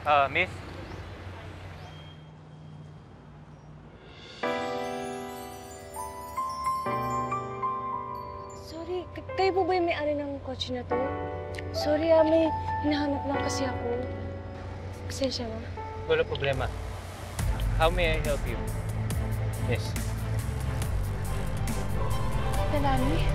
Miss? Sorry, kayo po ba yung may-ari ng kotse na to? Sorry may hinahanap lang kasi ako. Pasensya na. Wala problema. How may I help you? Miss? Talani?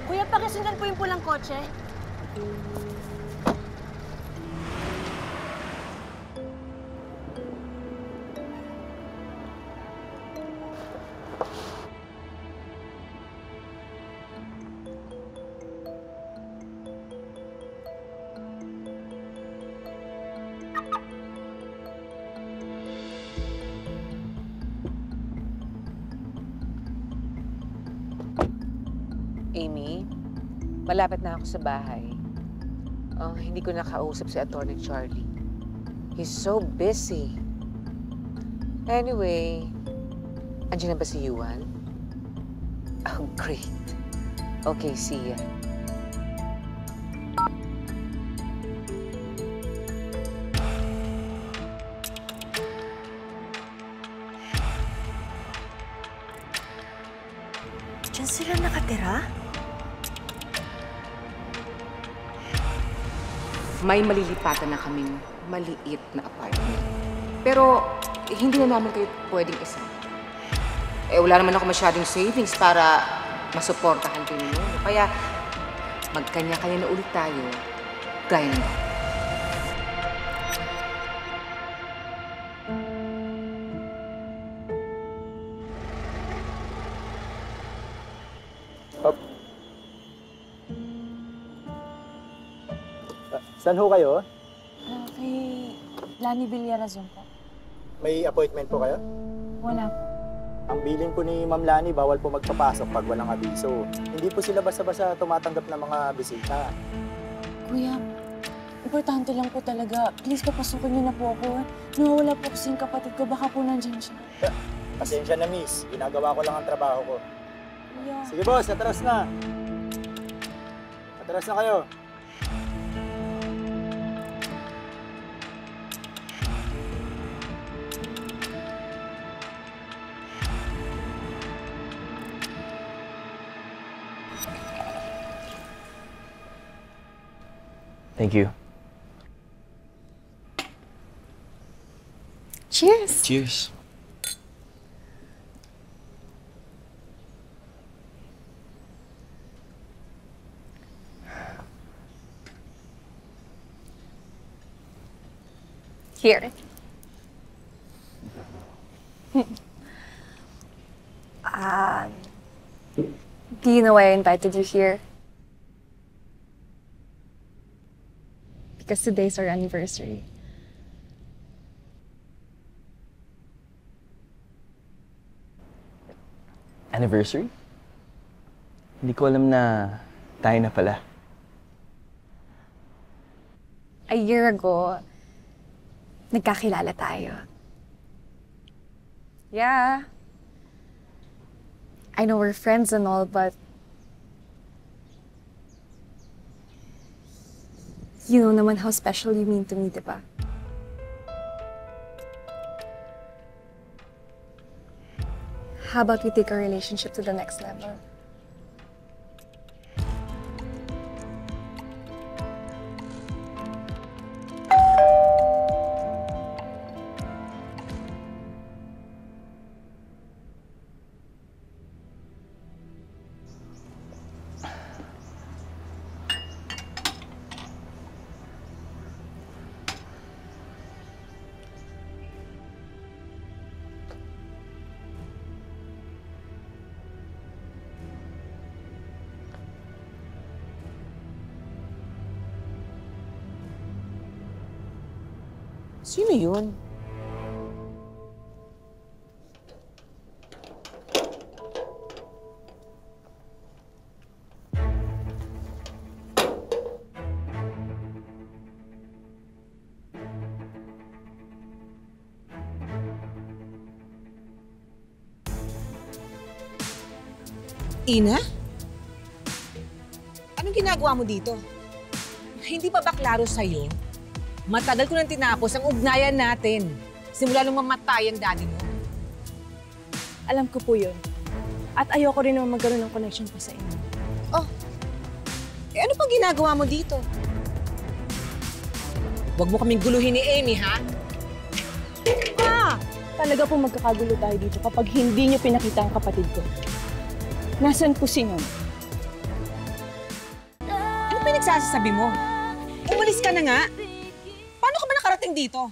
Kuya, pakisundan po yung pulang kotse. Amy, malapit na ako sa bahay. Hindi ko nakausap si Atty. Charlie. He's so busy. Anyway, andiyan na ba si Yuan? Oh, great. Okay, see ya. Diyan sila nakatira? May malilipatan na kaming maliit na apartment. Pero hindi na namin kayo pwedeng isama. Wala naman ako masyadong savings para masuportahan kayo ninyo. Kaya magkanya-kanya na ulit tayo gaya ng dati. Saan ho kayo? Kay Lani Villarazon po. May appointment po kayo? Wala po. Ang bilin po ni Ma'am Lani, bawal po magpapasok pag walang abiso. Hindi po sila basta-basta tumatanggap ng mga bisita. Kuya, importante lang po talaga. Please, papasukin niyo na po ako. Nawawala po kasi yung kapatid ko. Baka po nandyan siya. Pasensya na, miss. Ginagawa ko lang ang trabaho ko. Kuya. Sige, boss. Atras na. Atras na kayo. Thank you. Cheers! Cheers. Here. Do you know why I invited you here? Because today's our anniversary. Anniversary? Hindi ko alam na tayo na pala. A year ago, nagkakilala tayo. Yeah. I know we're friends and all, but you know naman how special you mean to me, diba? How about we take our relationship to the next level? Sino yun? Ina? Anong ginagawa mo dito? Hindi pa ba klaro sa'yo? Matagal ko nang tinapos ang ugnayan natin. Simula nung mamatay ang daddy mo. Alam ko po yun. At ayoko rin naman magkaroon ng connection pa sa inyo. Ano pang ginagawa mo dito? Huwag mo kaming guluhin ni Amy, ha? Talaga po magkakagulo tayo dito kapag hindi niyo pinakita ang kapatid ko. Nasaan po si Nom? Ano pinagsasabi mo? Umalis ka na nga. Paano ka ba nakarating dito?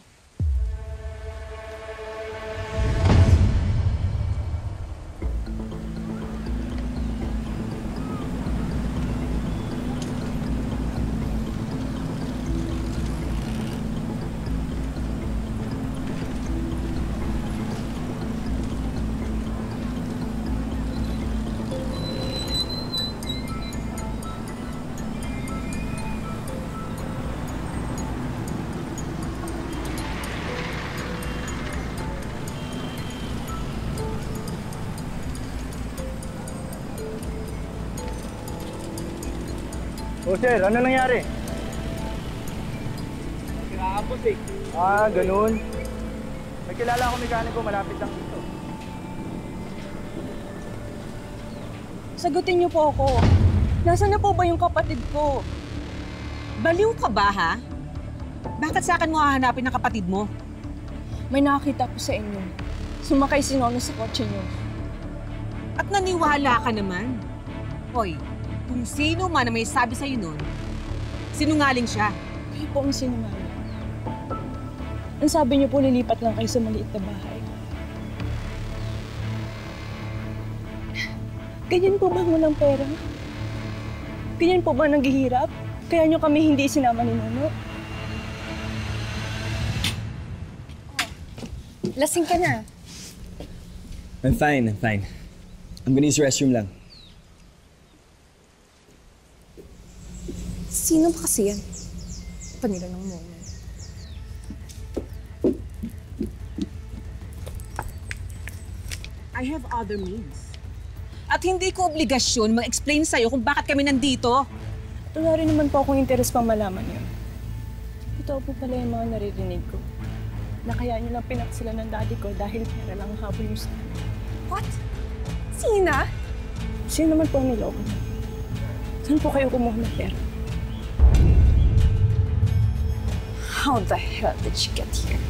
Oh sir, ano nangyari? Nakakapos eh. Ganun. May kilala ako mekaniko malapit lang dito. Sagutin niyo po ako. Nasaan na po ba yung kapatid ko? Baliw ka ba, ha? Bakit sa akin mo hahanapin ang kapatid mo? May nakakita po sa inyo. Sumakay si Nono sa kotse niyo. At naniwala ka naman. Hoy, kung sino man na may sabi sa'yo nun, sinungaling siya. Kayo po ang sinungaling. Ang sabi niyo po, lilipat lang kayo sa maliit na bahay. Ganyan po ba ang walang pera? Ganyan po ba naghihirap? Kaya niyo kami hindi sinama ni Nono? Lasing ka na. I'm fine, I'm fine. I'm gonna use the restroom lang. Sino ba kasi yan? Panira ng Nono. I have other means. At hindi ko obligasyon mag-explain sa'yo kung bakit kami nandito. Wala rin naman po akong interes pang malaman yun. Ito po pala yung mga naririnig ko. Na kaya niyo lang pinaksila ng daddy ko dahil pera lang ang habol niyo sa akin. What? Sina? Sino naman po ang niloko niyo? Saan po kayo kumuha ng pera? How the hell did she get here?